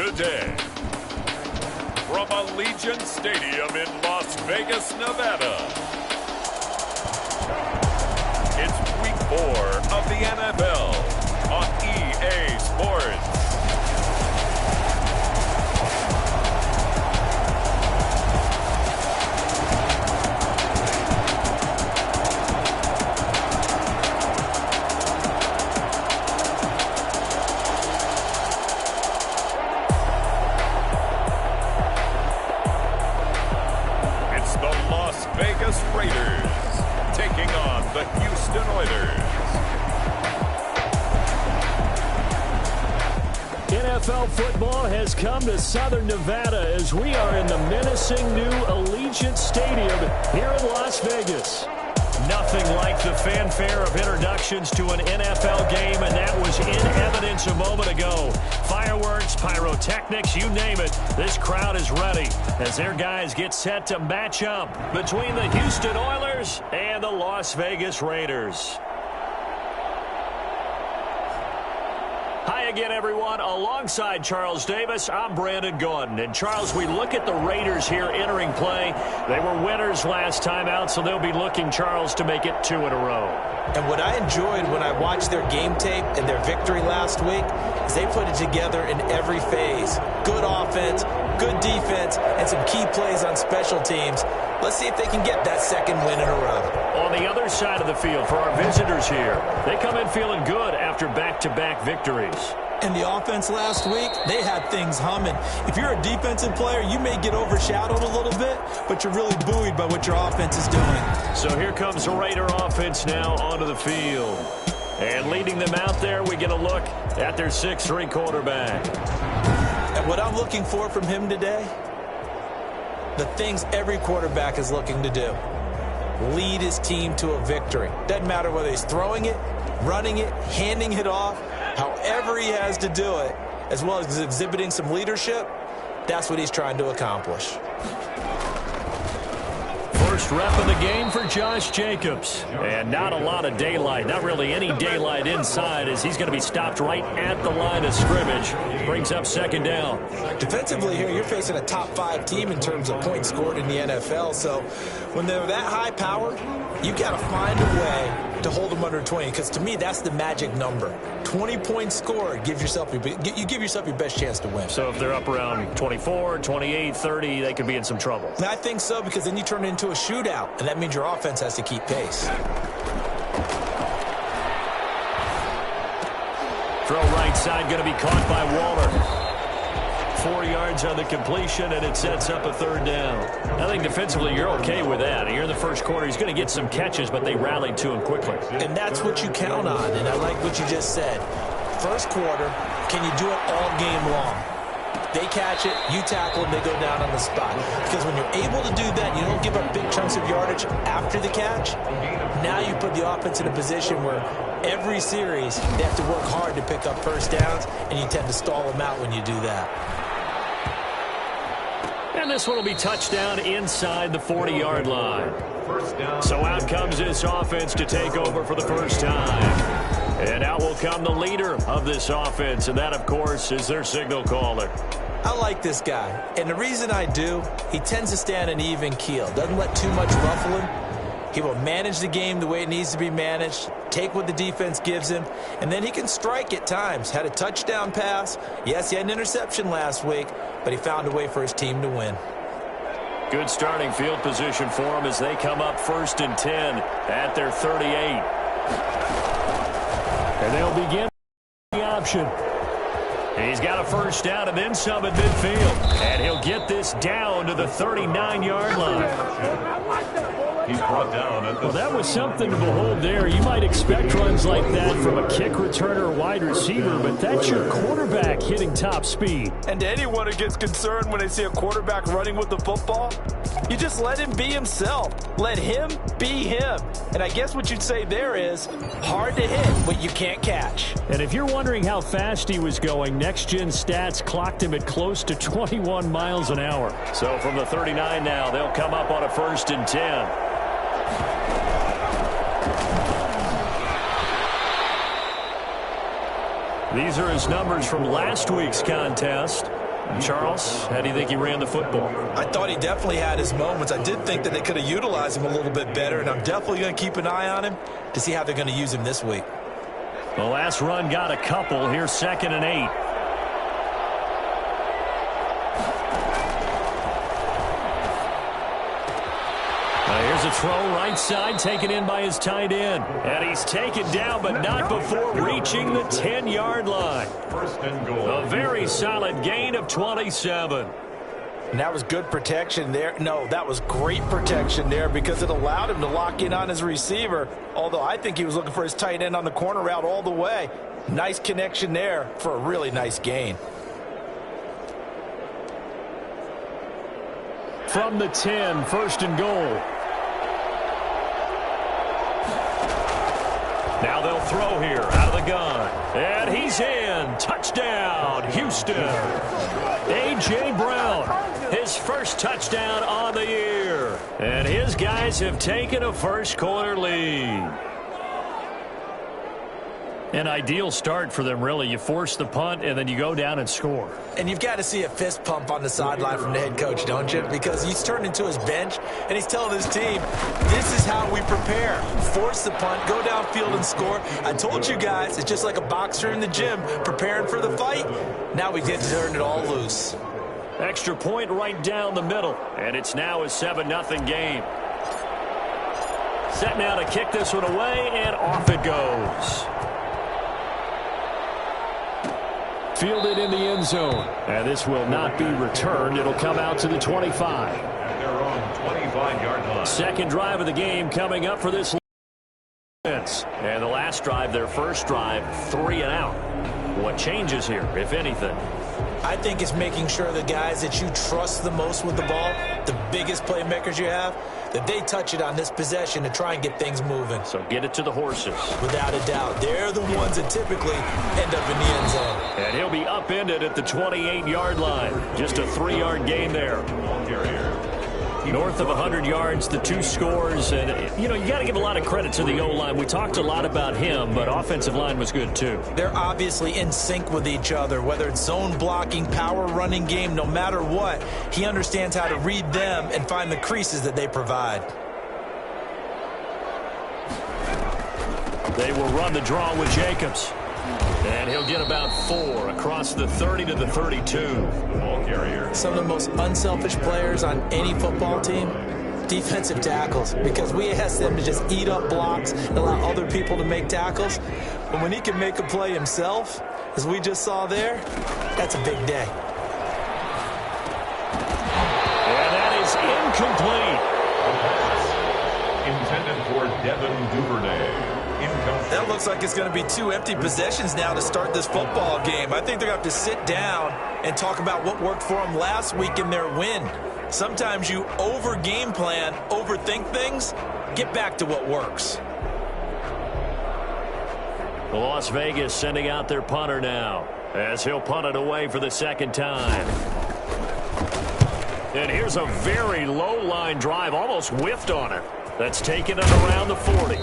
Today, from Allegiant Stadium in Las Vegas, Nevada, it's Week 4 of the NFL on EA Sports. Raiders taking on the Houston Oilers. NFL football has come to Southern Nevada as we are in the menacing new Allegiant Stadium here in Las Vegas. Nothing like the fanfare of introductions to an NFL game, and that was in evidence a moment ago. Fireworks, pyrotechnics, you name it. This crowd is ready as their guys get set to match up between the Houston Oilers and the Las Vegas Raiders. Hi again, everyone. Alongside Charles Davis, I'm Brandon Gordon. And, Charles, we look at the Raiders here entering play. They were winners last time out, so they'll be looking, Charles, to make it 2 in a row. And what I enjoyed when I watched their game tape and their victory last week is they put it together in every phase. Good offense, good defense, and some key plays on special teams. Let's see if they can get that second win in a row. On the other side of the field for our visitors here, they come in feeling good after back-to-back victories. In the offense last week, they had things humming. If you're a defensive player, you may get overshadowed a little bit, but you're really buoyed by what your offense is doing. So here comes the Raider offense now onto the field. And leading them out there, we get a look at their 6'3" quarterback. And what I'm looking for from him today, the things every quarterback is looking to do. Lead his team to a victory. Doesn't matter whether he's throwing it, running it, handing it off, however he has to do it, as well as exhibiting some leadership, that's what he's trying to accomplish. First rep of the game for Josh Jacobs. And not a lot of daylight, not really any daylight inside, as he's going to be stopped right at the line of scrimmage. Brings up second down. Defensively here, you're facing a top 5 team in terms of points scored in the NFL. So when they're that high powered, you got to find a way to hold them under 20, because to me, that's the magic number. 20 points scored, you give yourself your best chance to win. So if they're up around 24, 28, 30, they could be in some trouble. And I think so, because then you turn it into a shootout, and that means your offense has to keep pace. Throw right side, going to be caught by Waller. 4 yards on the completion, and it sets up a third down. I think defensively you're okay with that. Here in the first quarter, he's going to get some catches, but they rallied to him quickly. And that's what you count on, and I like what you just said. First quarter, can you do it all game long? They catch it, you tackle them, they go down on the spot. Because when you're able to do that, you don't give up big chunks of yardage after the catch. Now you put the offense in a position where every series they have to work hard to pick up first downs, and you tend to stall them out when you do that. And this one will be touchdown inside the 40-yard line. So out comes this offense to take over for the first time. And out will come the leader of this offense, and that, of course, is their signal caller. I like this guy, and the reason I do, he tends to stand an even keel. Doesn't let too much ruffle him. He will manage the game the way it needs to be managed, take what the defense gives him, and then he can strike at times. Had a touchdown pass. Yes, he had an interception last week, but he found a way for his team to win. Good starting field position for him as they come up 1st and 10 at their 38. And they'll begin the option. He's got a first down and then some at midfield. And he'll get this down to the 39-yard line. He's brought down at the Well, that was something to behold there. You might expect runs like that from a kick returner or wide receiver, but that's your quarterback hitting top speed. And to anyone who gets concerned when they see a quarterback running with the football, you just let him be himself. Let him be him. And I guess what you'd say there is hard to hit, but you can't catch. And if you're wondering how fast he was going, next-gen stats clocked him at close to 21 miles an hour. So from the 39 now, they'll come up on a 1st and 10. These are his numbers from last week's contest. Charles, how do you think he ran the football? I thought he definitely had his moments. I did think that they could have utilized him a little bit better, and I'm definitely going to keep an eye on him to see how they're going to use him this week. The last run got a couple. Here's 2nd and 8. Here's a throw right side, taken in by his tight end. And he's taken down, but not before reaching the 10-yard line. First and goal. A very solid gain of 27. And that was good protection there. No, that was great protection there because it allowed him to lock in on his receiver, although I think he was looking for his tight end on the corner route all the way. Nice connection there for a really nice gain. From the 10, 1st and goal. Now they'll throw here out of the gun. And he's in. Touchdown, Houston. A.J. Brown, his first touchdown on the year. And his guys have taken a first-quarter lead. An ideal start for them, really. You force the punt, and then you go down and score. And you've got to see a fist pump on the sideline from the head coach, don't you? Because he's turned into his bench, and he's telling his team, this is how we prepare. Force the punt, go downfield and score. I told you guys, it's just like a boxer in the gym preparing for the fight. Now we get to turn it all loose. Extra point right down the middle, and it's now a 7-0 game. Set now to kick this one away, and off it goes. Fielded in the end zone. And this will not be returned. It'll come out to the 25. At their own 25-yard line. Second drive of the game coming up for this offense. And the last drive, their first drive, 3 and out. What changes here, if anything? I think it's making sure the guys that you trust the most with the ball, the biggest playmakers you have, that they touch it on this possession to try and get things moving. So get it to the horses. Without a doubt. They're the ones that typically end up in the end zone. And he'll be upended at the 28-yard line. Just a 3-yard gain there. North of 100 yards, the 2 scores. And, you know, you got to give a lot of credit to the O-line. We talked a lot about him, but offensive line was good, too. They're obviously in sync with each other, whether it's zone blocking, power running game, no matter what. He understands how to read them and find the creases that they provide. They will run the draw with Jacobs. And he'll get about 4 across the 30 to the 32. Ball carrier. Some of the most unselfish players on any football team, defensive tackles, because we ask them to just eat up blocks and allow other people to make tackles. But when he can make a play himself, as we just saw there, that's a big day. And that is incomplete. Intended for Devin Duvernay. That looks like it's going to be 2 empty possessions now to start this football game. I think they're going to have to sit down and talk about what worked for them last week in their win. Sometimes you over-game plan, overthink things. Get back to what works. Las Vegas sending out their punter now as he'll punt it away for the 2nd time. And here's a very low-line drive, almost whiffed on it. That's taken it around the 40.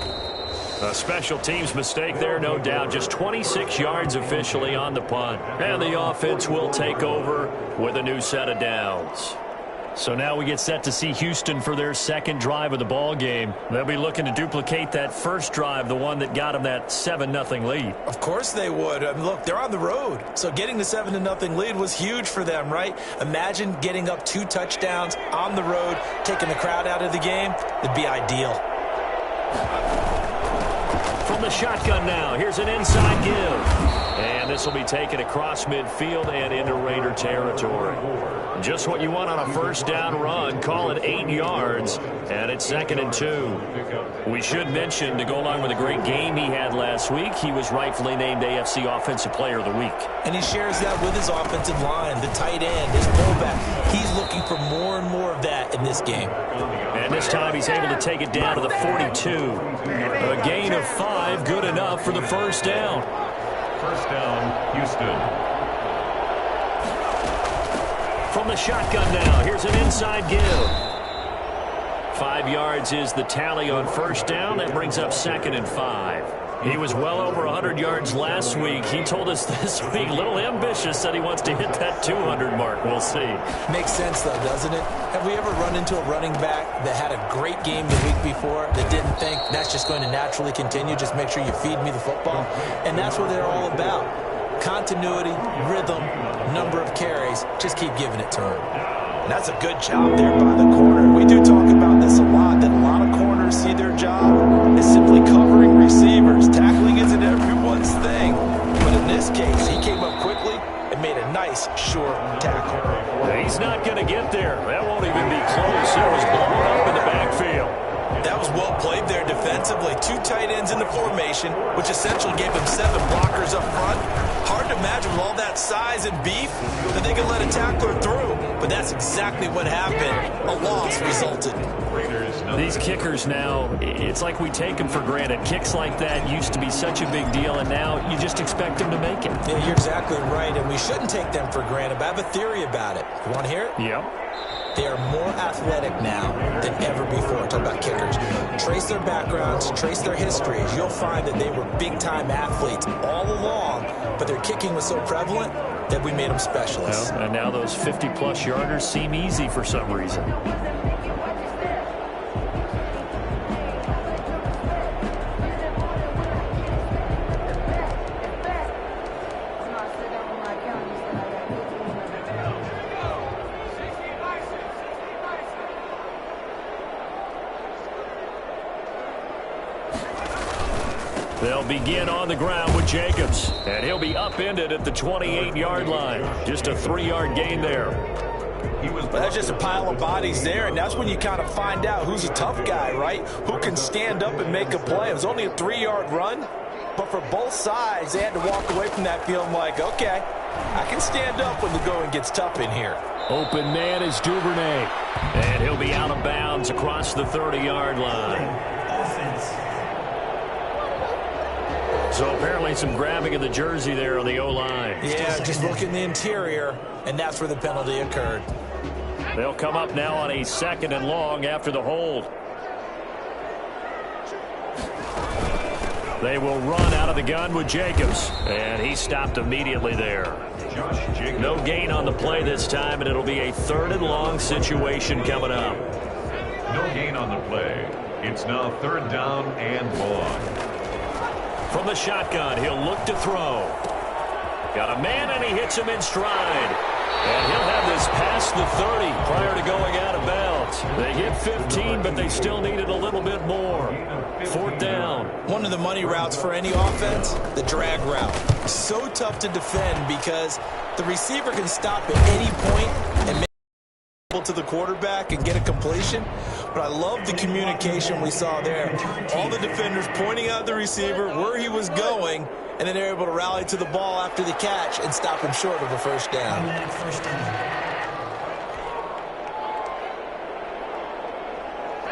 A special teams mistake there, no doubt. Just 26 yards officially on the punt. And the offense will take over with a new set of downs. So now we get set to see Houston for their 2nd drive of the ball game. They'll be looking to duplicate that first drive, the one that got them that 7-0 lead. Of course they would. I mean, look, they're on the road. So getting the 7-0 lead was huge for them, right? Imagine getting up 2 touchdowns on the road, taking the crowd out of the game. It'd be ideal. From the shotgun now, here's an inside give. And this will be taken across midfield and into Raider territory. Just what you want on a first down run. Call it 8 yards, and it's 2nd and 2. We should mention, to go along with a great game he had last week, he was rightfully named AFC Offensive Player of the Week. And he shares that with his offensive line, the tight end, his fullback. He's looking for more and more of that in this game. And this time he's able to take it down to the 42. A gain of 5, good enough for the first down. First down, Houston. From the shotgun now, here's an inside give. 5 yards is the tally on first down. That brings up 2nd and 5. He was well over 100 yards last week. He told us this week, a little ambitious, said he wants to hit that 200 mark. We'll see. Makes sense, though, doesn't it? Have we ever run into a running back that had a great game the week before that didn't think that's just going to naturally continue? Just make sure you feed me the football. And that's what they're all about. Continuity, rhythm, number of carries. Just keep giving it to him. And that's a good job there by the corner. We do talk about this a lot, that a lot of corners see their job as simply covering receivers. Tackling isn't everyone's thing. But in this case, he came up quickly and made a nice, short tackle. He's not going to get there. That won't even be close. It was blown up in the backfield. That was well played there defensively. 2 tight ends in the formation, which essentially gave them 7 blockers up front. Hard to imagine with all that size and beef that they could let a tackler through. But that's exactly what happened. A loss resulted. These kickers now, it's like we take them for granted. Kicks like that used to be such a big deal, and now you just expect them to make it. Yeah, you're exactly right, and we shouldn't take them for granted. But I have a theory about it. You want to hear it? Yep. They are more athletic now than ever before. Talk about kickers. Trace their backgrounds, trace their histories. You'll find that they were big-time athletes all along, but their kicking was so prevalent that we made them specialists. Well, and now those 50-plus yarders seem easy for some reason. They'll begin on the ground with Jacobs, and he'll be upended at the 28-yard line. Just a 3-yard gain there. But that's just a pile of bodies there, and that's when you kind of find out who's a tough guy, right? Who can stand up and make a play. It was only a 3-yard run, but for both sides, they had to walk away from that feeling like, okay, I can stand up when the going gets tough in here. Open man is Duvernay, and he'll be out of bounds across the 30-yard line. So apparently some grabbing of the jersey there on the O-line. Yeah, just look in the interior, and that's where the penalty occurred. They'll come up now on a 2nd and long after the hold. They will run out of the gun with Jacobs, and he stopped immediately there. No gain on the play this time, and it'll be a 3rd and long situation coming up. No gain on the play. It's now 3rd down and long. From the shotgun, he'll look to throw. Got a man, and he hits him in stride. And he'll have this past the 30 prior to going out of bounds. They get 15, but they still needed a little bit more. 4th down. One of the money routes for any offense, the drag route. So tough to defend because the receiver can stop at any point and make to the quarterback and get a completion. But I love the communication we saw there. All the defenders pointing out the receiver, where he was going, and then they're able to rally to the ball after the catch and stop him short of a 1st down.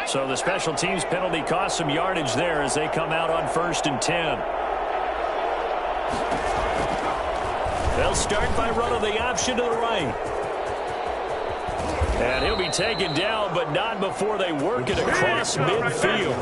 So the special teams penalty cost some yardage there as they come out on 1st and 10. They'll start by running the option to the right. And he'll be taken down, but not before they work it across midfield.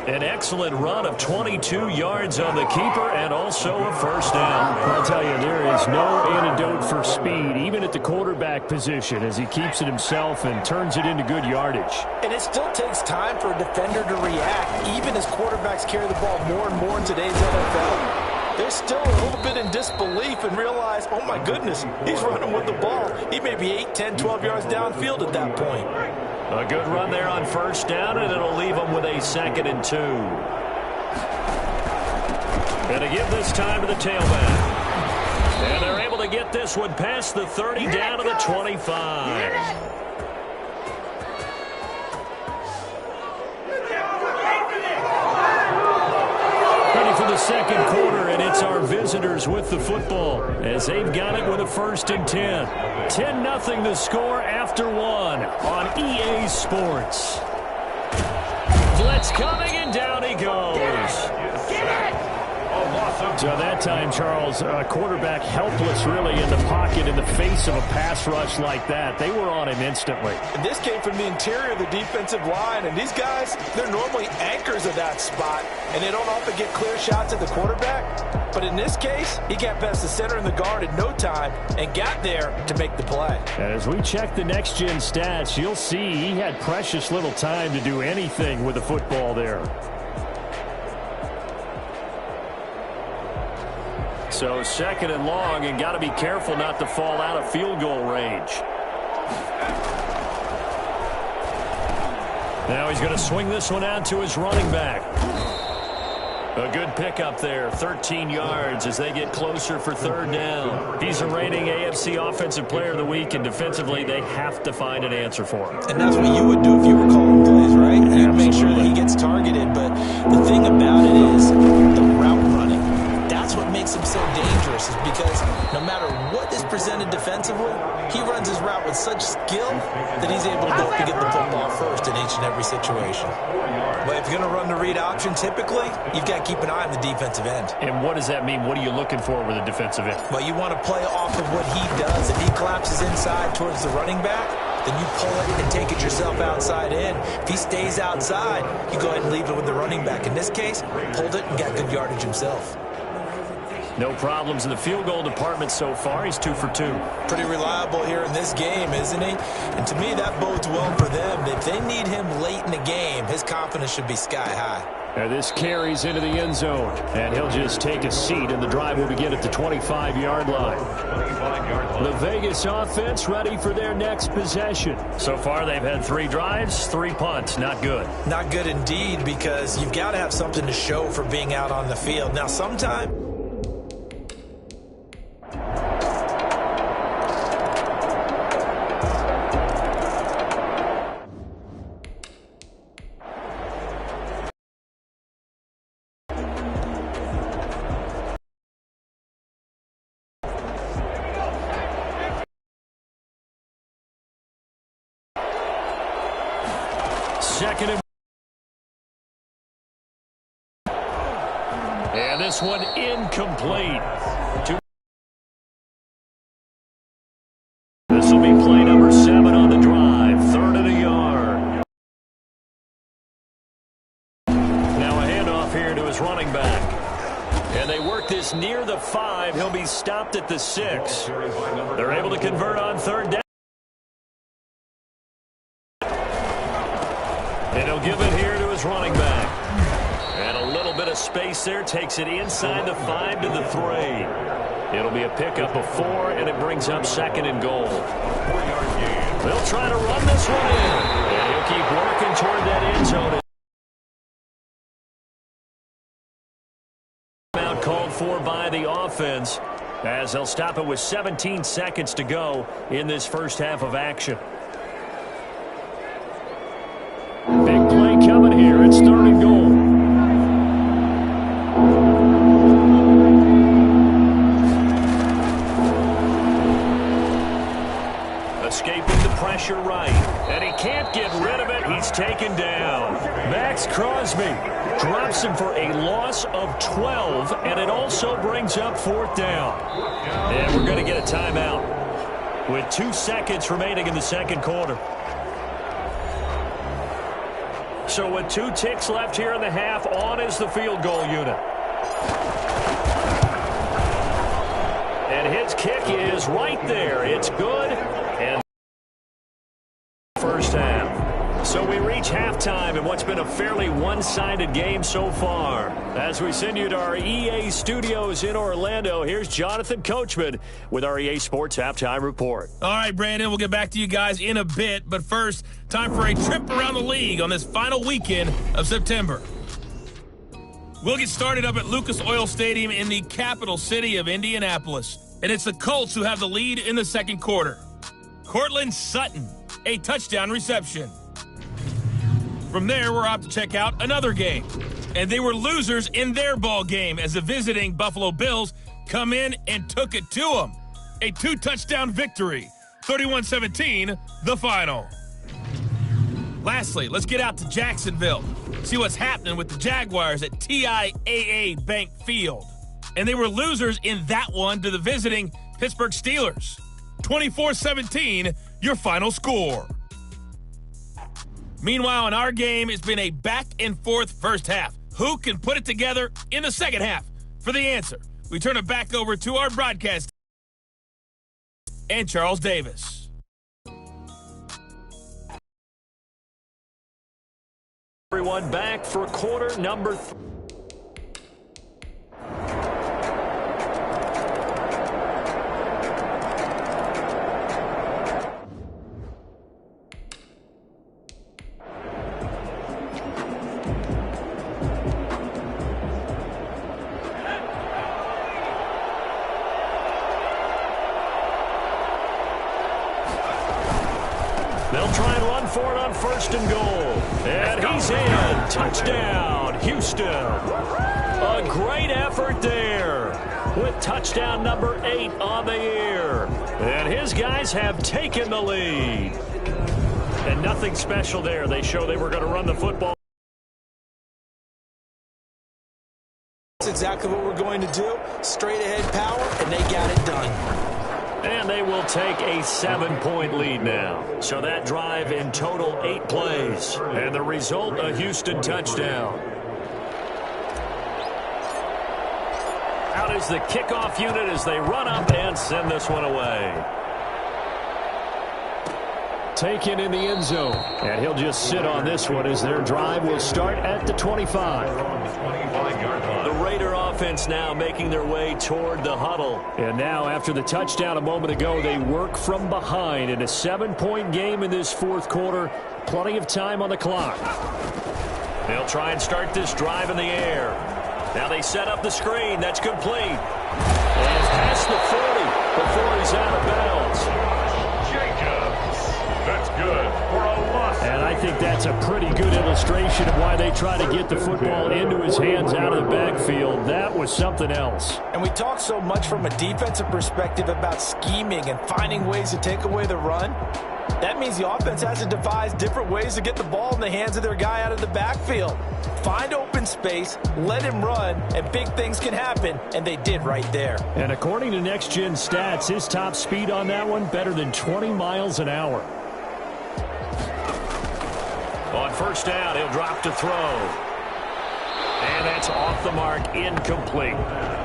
An excellent run of 22 yards on the keeper and also a 1st down. I'll tell you, there is no antidote for speed, even at the quarterback position, as he keeps it himself and turns it into good yardage. And it still takes time for a defender to react, even as quarterbacks carry the ball more and more in today's NFL. They're still a little bit in disbelief and realize, oh my goodness, he's running with the ball. He may be 8, 10, 12 yards downfield at that point. A good run there on 1st down, and it'll leave them with a 2nd and 2. And to give this time to the tailback. And they're able to get this one past the 30 down to the 25. For the 2nd quarter, and it's our visitors with the football as they've got it with a 1st and 10. 10-0 the score after 1 on EA Sports. Blitz coming, and down he goes. A loss of So that time, Charles, quarterback helpless really in the pocket in the face of a pass rush like that. They were on him instantly. And this came from the interior of the defensive line, and these guys, they're normally anchors of that spot, and they don't often get clear shots at the quarterback. But in this case, he got past the center and the guard in no time and got there to make the play. And as we check the next-gen stats, you'll see he had precious little time to do anything with the football there. So second and long, and got to be careful not to fall out of field goal range. Now he's going to swing this one out to his running back. A good pickup there, 13 yards as they get closer for third down. He's a reigning AFC Offensive Player of the Week, and defensively they have to find an answer for him. And that's what you would do if you were calling plays, right? You'd make sure that he gets targeted, but the thing about it is the route running. That's what makes him so dangerous, is because no matter what is presented defensively, he runs his route with such skill that he's able to go up and get the football first in each and every situation. But if you're going to run the read option, typically, you've got to keep an eye on the defensive end. And what does that mean? What are you looking for with a defensive end? Well, you want to play off of what he does. If he collapses inside towards the running back, then you pull it and take it yourself outside in. If he stays outside, you go ahead and leave it with the running back. In this case, pulled it and got good yardage himself. No problems in the field goal department so far. He's 2 for 2. Pretty reliable here in this game, isn't he? And to me, that bodes well for them. If they need him late in the game, his confidence should be sky high. And this carries into the end zone. And he'll just take a seat, and the drive will begin at the 25-yard line. The Vegas offense ready for their next possession. So far, they've had 3 drives, 3 punts. Not good. Not good indeed, because you've got to have something to show for being out on the field. Now, sometimes second and this one incomplete. This will be play number 7 on the drive. 3rd and a yard. Now a handoff here to his running back. And they work this near the 5. He'll be stopped at the 6. They're able to convert on 3rd down. And he'll give it here to his running back. And a little bit of space there. Takes it inside the 5 to the 3. It'll be a pickup of 4, and it brings up 2nd and goal. They'll try to run this one in. And he'll keep working toward that end zone. Out called for by the offense, as they'll stop it with 17 seconds to go in this first half of action. Big play coming here. It's 3rd and goal. Escaping the pressure right. And he can't get rid of it. He's taken down. Max Crosby drops him for a loss of 12. And it also brings up 4th down. And we're going to get a timeout with 2 seconds remaining in the second quarter. So with 2 ticks left here in the half, on is the field goal unit. And his kick is right there. It's good. And first half. So we reach halftime in what's been a fairly one-sided game so far. As we send you to our EA studios in Orlando, here's Jonathan Coachman with our EA Sports Halftime Report. All right, Brandon, we'll get back to you guys in a bit. But first, time for a trip around the league on this final weekend of September. We'll get started up at Lucas Oil Stadium in the capital city of Indianapolis. And it's the Colts who have the lead in the second quarter. Cortland Sutton, a touchdown reception. From there, we're off to check out another game. And they were losers in their ball game as the visiting Buffalo Bills come in and took it to them. A 2-touchdown victory. 31-17, the final. Lastly, let's get out to Jacksonville. See what's happening with the Jaguars at TIAA Bank Field. and they were losers in that one to the visiting Pittsburgh Steelers. 24-17, your final score. Meanwhile, in our game, it's been a back-and-forth first half. Who can put it together in the second half? For the answer, we turn it back over to our broadcast and Charles Davis. Everyone back for quarter number 3. They'll try and run for it on first and goal. And he's in. Touchdown, Houston. A great effort there with touchdown number 8 on the year. And his guys have taken the lead. And nothing special there. They show they were going to run the football. That's exactly what we're going to do. Straight ahead power, and they got it done. And they will take a 7-point lead now. So that drive in total 8 plays. And the result, a Houston touchdown. Out is the kickoff unit as they run up and send this one away. Taken in the end zone. And he'll just sit on this one as their drive will start at the 25. The Raider offense now making their way toward the huddle. And now after the touchdown a moment ago, they work from behind in a 7-point game in this fourth quarter. Plenty of time on the clock. They'll try and start this drive in the air. Now they set up the screen. That's complete. And past the 40 before he's out of bounds. That's good for a loss. And I think that's a pretty good illustration of why they try to get the football into his hands out of the backfield. That was something else. And we talk so much from a defensive perspective about scheming and finding ways to take away the run. That means the offense has to devise different ways to get the ball in the hands of their guy out of the backfield. Find open space, let him run, and big things can happen, and they did right there. And according to Next Gen Stats, his top speed on that one, better than 20 miles an hour. On first down, he'll drop to throw. And that's off the mark, incomplete.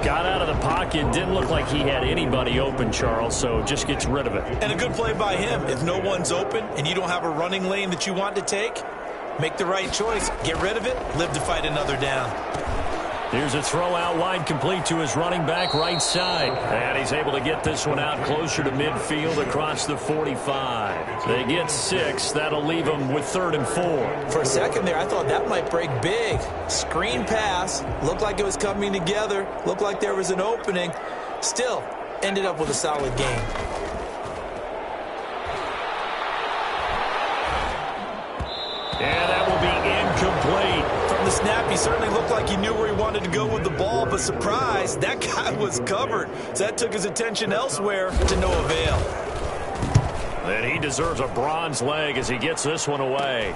Got out of the pocket, didn't look like he had anybody open, Charles, so just gets rid of it. And a good play by him. If no one's open and you don't have a running lane that you want to take, make the right choice. Get rid of it, live to fight another down. Here's a throw out wide, complete to his running back right side. And he's able to get this one out closer to midfield across the 45. They get 6. That'll leave them with 3rd and 4. For a second there, I thought that might break big. Screen pass. Looked like it was coming together. Looked like there was an opening. Still, ended up with a solid game. And that will be incomplete. From the snap, he certainly looked like he knew where he wanted to go with the ball, but surprise, that guy was covered. So that took his attention elsewhere to no avail. And he deserves a bronze leg as he gets this one away.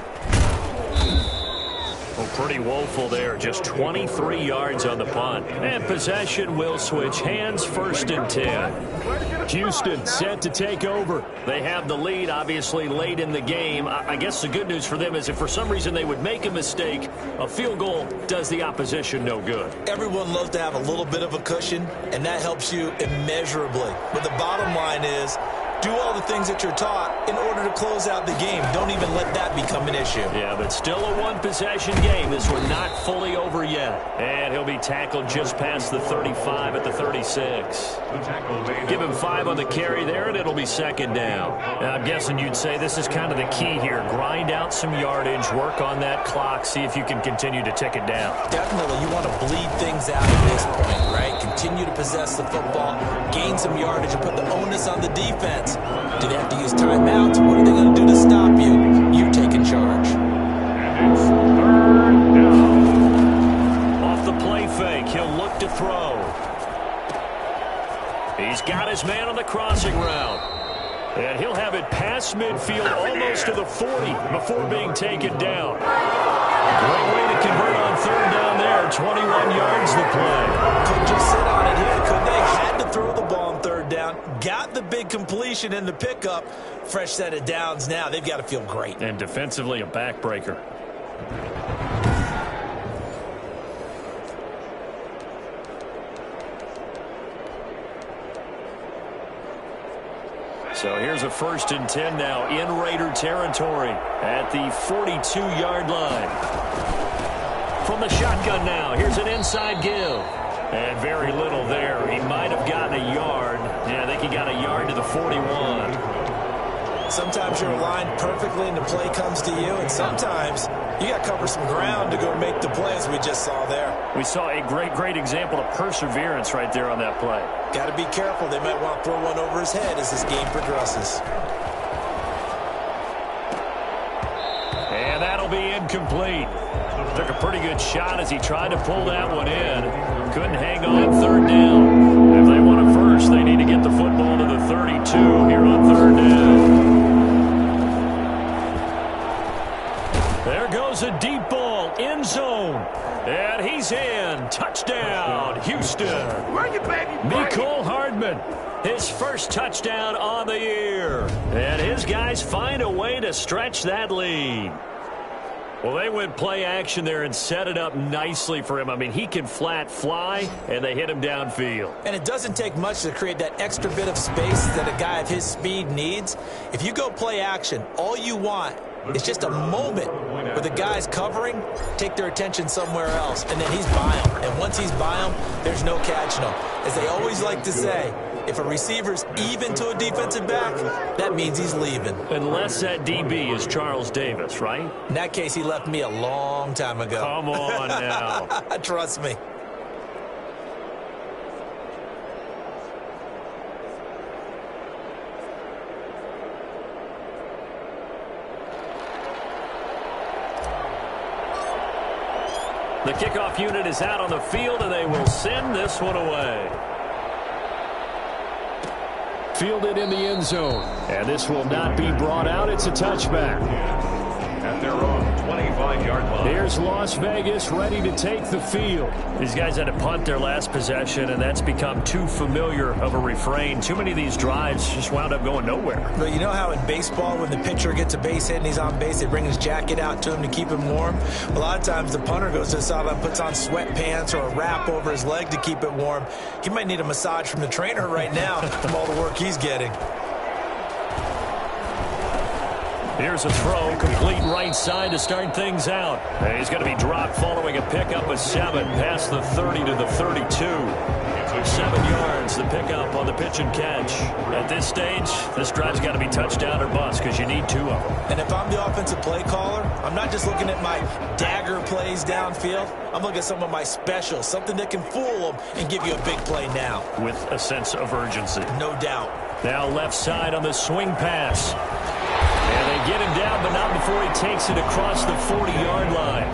Oh, pretty woeful there. Just 23 yards on the punt. And possession will switch hands, 1st and 10. Houston set to take over. They have the lead, obviously, late in the game. I guess the good news for them is if for some reason they would make a mistake, a field goal does the opposition no good. Everyone loves to have a little bit of a cushion, and that helps you immeasurably. But the bottom line is, do all the things that you're taught in order to close out the game. Don't even let that become an issue. Yeah, but still a one-possession game. This one not fully over yet. And he'll be tackled just past the 35 at the 36. Give him 5 on the carry there, and it'll be 2nd down. Now, I'm guessing you'd say this is kind of the key here. Grind out some yardage, work on that clock, see if you can continue to tick it down. Definitely, you want to bleed things out at this point, right? Continue to possess the football, gain some yardage, and put the onus on the defense. Do they have to use timeouts? What are they going to do to stop you? You're taking charge. And it's 3rd down. Off the play fake, he'll look to throw. He's got his man on the crossing route. And he'll have it past midfield almost to the 40 before being taken down. Great way to convert on third down there. 21 yards the play. Couldn't just sit on it here, could they? Had to throw the ball on third down. Got the big completion in the pickup. Fresh set of downs now. They've got to feel great. And defensively, a backbreaker. So here's a 1st and 10 now in Raider territory at the 42-yard line. From the shotgun now, here's an inside give. And very little there. He might have gotten a yard. Yeah, I think he got a yard to the 41. Sometimes you're aligned perfectly and the play comes to you, and sometimes you got to cover some ground to go make the play, as we just saw there. We saw a great example of perseverance right there on that play. Got to be careful. They might want to throw one over his head as this game progresses. And that'll be incomplete. Took a pretty good shot as he tried to pull that one in. Couldn't hang on third down. If they want it first, they need to get the football to the 32 here on third down. There goes a deep ball, end zone. And he's in. Touchdown, Houston. Mecole Hardman, his first touchdown on the year. And his guys find a way to stretch that lead. Well, they went play action there and set it up nicely for him. I mean, he can flat fly, and they hit him downfield. And it doesn't take much to create that extra bit of space that a guy of his speed needs. If you go play action, all you want is just a moment where the guy's covering, take their attention somewhere else, and then he's by him. And once he's by him, there's no catching him. As they always like to say, if a receiver's even to a defensive back, that means he's leaving. Unless that DB is Charles Davis, right? In that case, he left me a long time ago. Come on now. Trust me. The kickoff unit is out on the field, and they will send this one away. Fielded in the end zone. And this will not be brought out. It's a touchback. At their own 25-yard line. Here's Las Vegas ready to take the field. These guys had to punt their last possession, and that's become too familiar of a refrain. Too many of these drives just wound up going nowhere. But you know how in baseball, when the pitcher gets a base hit and he's on base, they bring his jacket out to him to keep him warm? A lot of times the punter goes to the sideline, puts on sweatpants or a wrap over his leg to keep it warm. He might need a massage from the trainer right now from all the work he's getting. Here's a throw, complete right side to start things out. And he's going to be dropped following a pickup of 7 past the 30 to the 32. 7 yards, the pickup on the pitch and catch. At this stage, this drive's got to be touchdown or bust because you need 2 of them. And if I'm the offensive play caller, I'm not just looking at my dagger plays downfield. I'm looking at some of my specials, something that can fool them and give you a big play now. With a sense of urgency. No doubt. Now left side on the swing pass. And they get him down, but not before he takes it across the 40-yard line.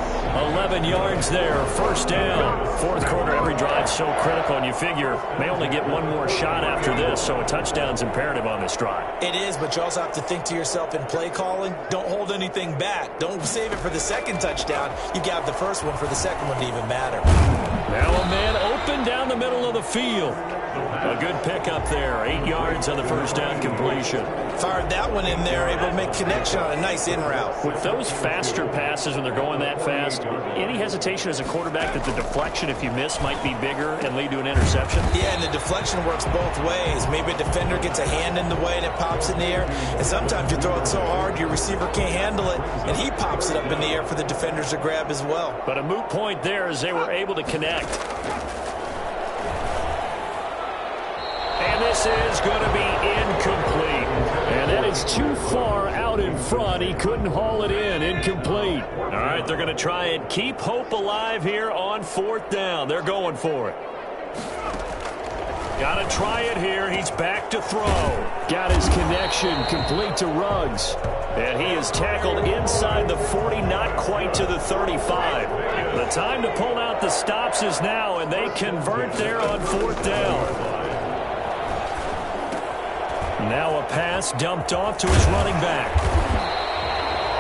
11 yards there, first down. Fourth quarter, every drive so critical, and you figure may only get one more shot after this, so a touchdown's imperative on this drive. It is, but you also have to think to yourself in play calling, don't hold anything back. Don't save it for the second touchdown. You got the first one for the second one to even matter. Now a man open down the middle of the field. A good pickup there, 8 yards on the first down completion. Fired that one in there, able to make connection on a nice in route. With those faster passes when they're going that fast, any hesitation as a quarterback that the deflection, if you miss, might be bigger and lead to an interception? Yeah, and the deflection works both ways. Maybe a defender gets a hand in the way and it pops in the air. And sometimes you throw it so hard your receiver can't handle it, and he pops it up in the air for the defenders to grab as well. But a moot point there as they were able to connect. And this is going to be incomplete. And that is too far out in front. He couldn't haul it in. Incomplete. All right, they're going to try and keep hope alive here on fourth down. They're going for it. Got to try it here. He's back to throw. Got his connection complete to Ruggs. And he is tackled inside the 40, not quite to the 35. The time to pull out the stops is now, and they convert there on fourth down. Now a pass dumped off to his running back.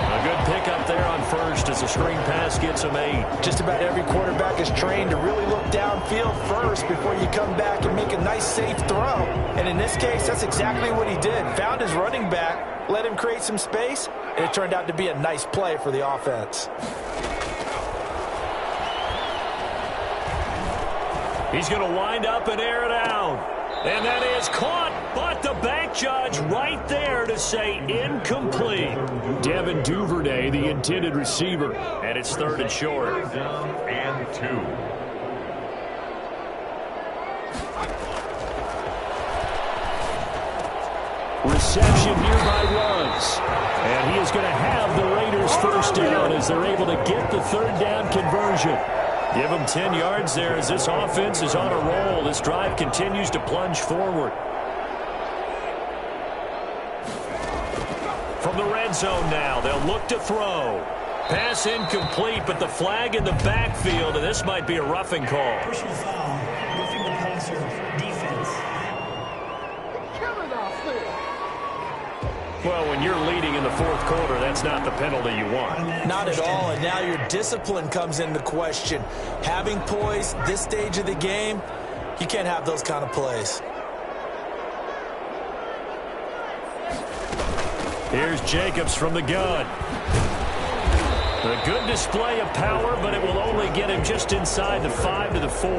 A good pickup there on first as a screen pass gets him 8. Just about every quarterback is trained to really look downfield first before you come back and make a nice, safe throw. And in this case, that's exactly what he did. Found his running back, let him create some space, and it turned out to be a nice play for the offense. He's going to wind up and air it out. And that is caught, but the back judge right there to say incomplete. Devin Duvernay, the intended receiver, and it's 3rd and short. Down and 2. Reception here by Ruggs. And he is going to have the Raiders first down as they're able to get the 3rd down conversion. Give him 10 yards there as this offense is on a roll. This drive continues to plunge forward. From the red zone now, they'll look to throw. Pass incomplete, but the flag in the backfield, and this might be a roughing call. Personal foul, roughing the passer, defense. Well, when you're leading in the 4th quarter, that's not the penalty you want. Not at all, and now your discipline comes into question. Having poise this stage of the game, you can't have those kind of plays. Here's Jacobs from the gun. A good display of power, but it will only get him just inside the 5 to the 4.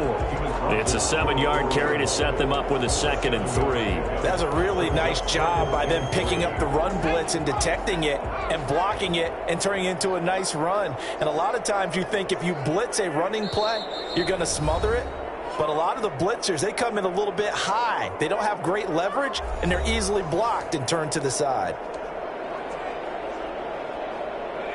It's a 7-yard carry to set them up with a 2nd and 3. That's a really nice job by them picking up the run blitz and detecting it and blocking it and turning it into a nice run. And a lot of times you think if you blitz a running play, you're going to smother it. But a lot of the blitzers, they come in a little bit high. They don't have great leverage, and they're easily blocked and turned to the side.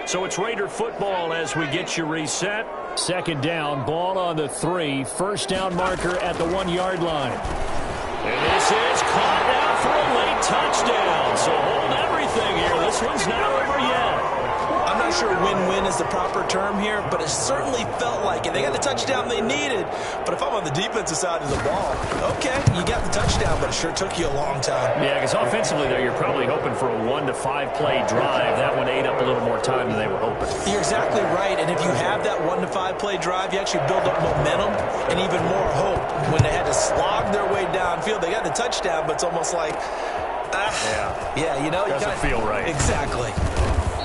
So it's Raider football as we get you reset. 2nd down, ball on the 3. 1st down marker at the 1-yard line. And this is caught now for a late touchdown. So hold everything here. This one's not over yet. I'm not sure win-win is the proper term here, but it certainly felt like it. They got the touchdown they needed, but if I'm on the defensive side of the ball, okay, you got the touchdown, but it sure took you a long time. Yeah, because offensively there, you're probably hoping for a 1 to 5 play drive. That one ate up a little more time than they were hoping. You're exactly right, and if you have that 1 to 5 play drive, you actually build up momentum and even more hope. When they had to slog their way downfield, they got the touchdown, but it's almost like, yeah, you know, doesn't feel right. Exactly.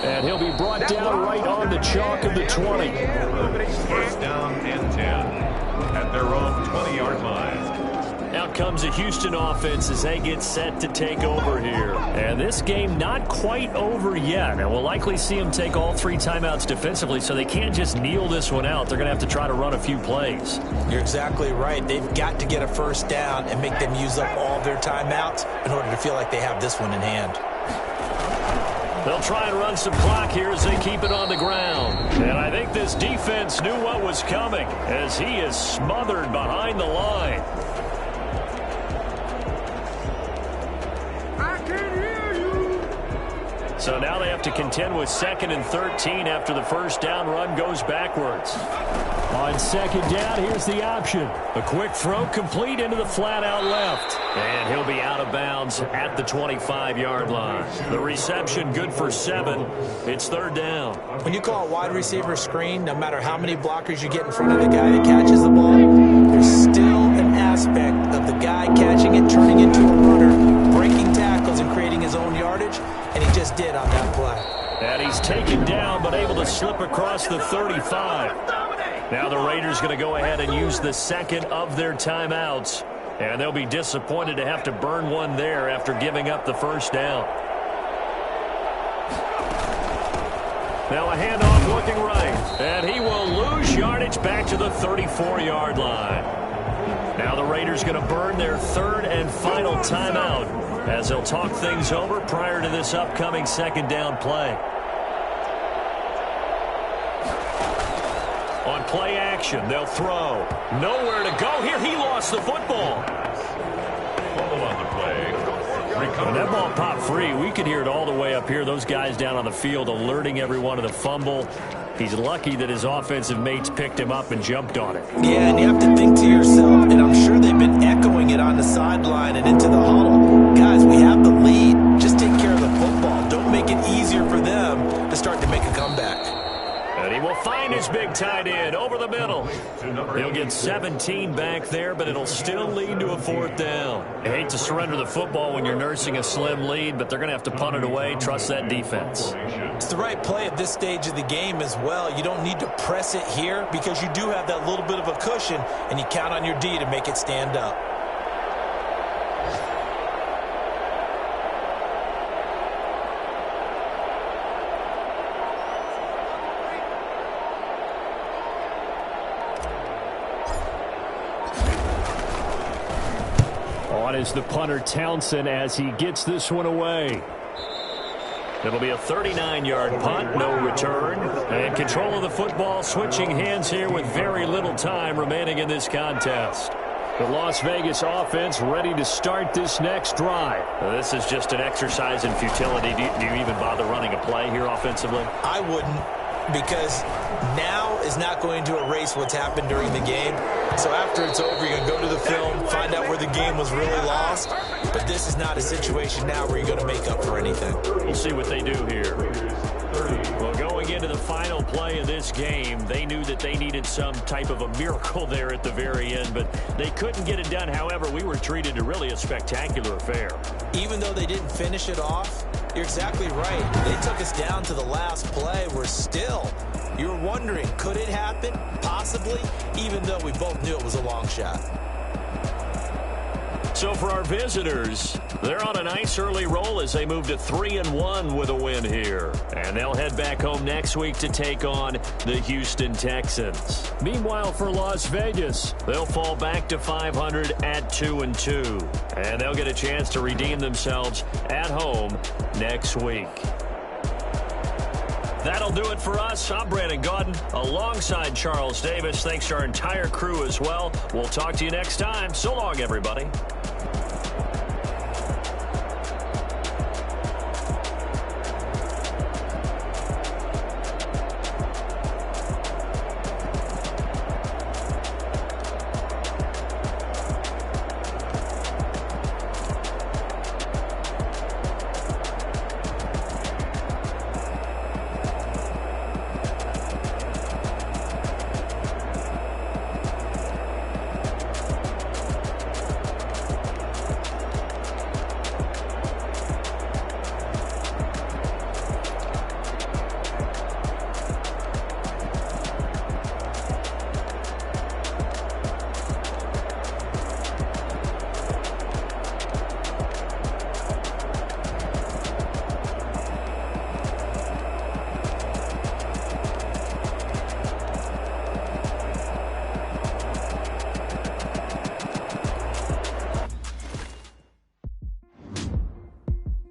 And he'll be brought down right on the chalk of the 20. 1st down and 10 at their own 20-yard line. Out comes a Houston offense as they get set to take over here. And this game not quite over yet. And we'll likely see them take all 3 timeouts defensively, so they can't just kneel this one out. They're going to have to try to run a few plays. You're exactly right. They've got to get a 1st down and make them use up all their timeouts in order to feel like they have this one in hand. They'll try and run some clock here as they keep it on the ground. And I think this defense knew what was coming as he is smothered behind the line. I can hear you. So now they have to contend with 2nd and 13 after the 1st down run goes backwards. On 2nd down, here's the option. A quick throw complete into the flat out left. And he'll be out of bounds at the 25-yard line. The reception good for 7. It's 3rd down. When you call a wide receiver screen, no matter how many blockers you get in front of the guy that catches the ball, there's still an aspect of the guy catching it, turning into a runner, breaking tackles and creating his own yardage, and he just did on that play. And he's taken down but able to slip across the 35. Now the Raiders going to go ahead and use the 2nd of their timeouts. And they'll be disappointed to have to burn one there after giving up the 1st down. Now a handoff looking right. And he will lose yardage back to the 34-yard line. Now the Raiders going to burn their 3rd and final timeout as they'll talk things over prior to this upcoming 2nd down play. On play action, they'll throw. Nowhere to go here. He lost the football. Fumble on the play. When that ball popped free, we could hear it all the way up here. Those guys down on the field alerting everyone of the fumble. He's lucky that his offensive mates picked him up and jumped on it. Yeah, and you have to think to yourself, and I'm sure they've been echoing it on the sideline and into the huddle. Guys, we have the He'll get 17 back there, but it'll still lead to a 4th down. You hate to surrender the football when you're nursing a slim lead, but they're going to have to punt it away. Trust that defense. It's the right play at this stage of the game as well. You don't need to press it here because you do have that little bit of a cushion, and you count on your D to make it stand up. On is the punter Townsend as he gets this one away. It'll be a 39-yard punt, no return. And control of the football, switching hands here with very little time remaining in this contest. The Las Vegas offense ready to start this next drive. This is just an exercise in futility. Do you even bother running a play here offensively? I wouldn't, because now is not going to erase what's happened during the game. So after it's over, you're going to go to the film, find out where the game was really lost. But this is not a situation now where you're going to make up for anything. We'll see what they do here. Well, going into the final play of this game, they knew that they needed some type of a miracle there at the very end, but they couldn't get it done. However, we were treated to really a spectacular affair. Even though they didn't finish it off, you're exactly right. They took us down to the last play. We're still, you were wondering, could it happen? Possibly, even though we both knew it was a long shot. So for our visitors, they're on a nice early roll as they move to 3-1 with a win here. And they'll head back home next week to take on the Houston Texans. Meanwhile, for Las Vegas, they'll fall back to 500 at 2-2. And they'll get a chance to redeem themselves at home next week. That'll do it for us. I'm Brandon Gaudin alongside Charles Davis. Thanks to our entire crew as well. We'll talk to you next time. So long, everybody.